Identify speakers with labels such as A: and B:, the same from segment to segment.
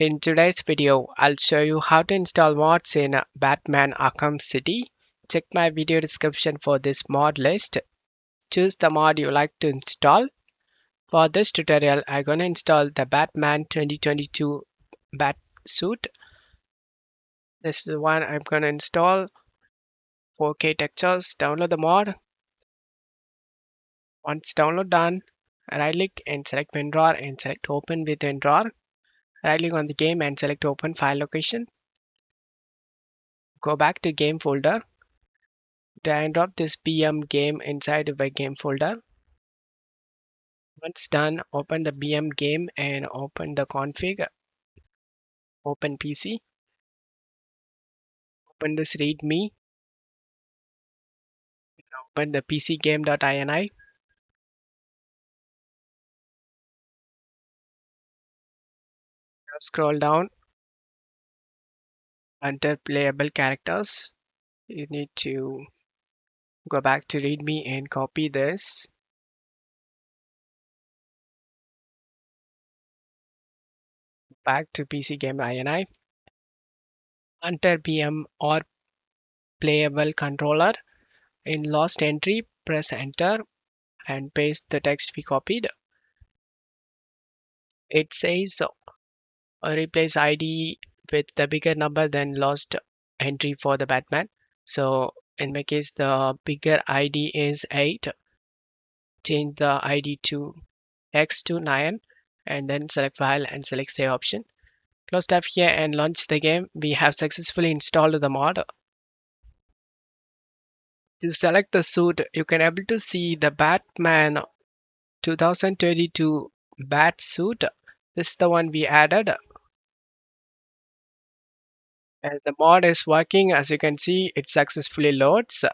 A: In today's video, I'll show you how to install mods in Batman Arkham City. Check my video description for this mod list. Choose the mod you like to install. For this tutorial, I'm gonna install the Batman 2022 Bat suit. This is the one I'm gonna install. 4K textures. Download the mod. Once download done, right click and select WinRAR and select Open with WinRAR. Right click on the game and select Open File Location. Go back to Game folder. Drag and drop this BM game inside the game folder. Once done, open the BM game and open the config. Open PC. Open this readme. Open the pcgame.ini. Now scroll down. Enter playable characters. You need to go back to readme and copy this. Back to pcgame.ini. Enter BM or playable controller. In last entry, press enter and paste the text we copied. It says replace ID with the bigger number than last entry for the Batman. So in my case, the bigger ID is 8. Change the ID to X to 9 and then select file and select save option. Close tab here and launch the game. We have successfully installed the mod. To select the suit, you can able to see the Batman 2022 Bat suit. This is the one we added. And the mod is working. As you can see, it successfully loads.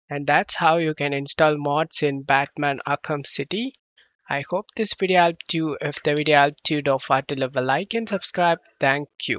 A: And that's how you can install mods in Batman Arkham City. I hope this video helped you. If the video helped you, don't forget to leave a like and subscribe. Thank you.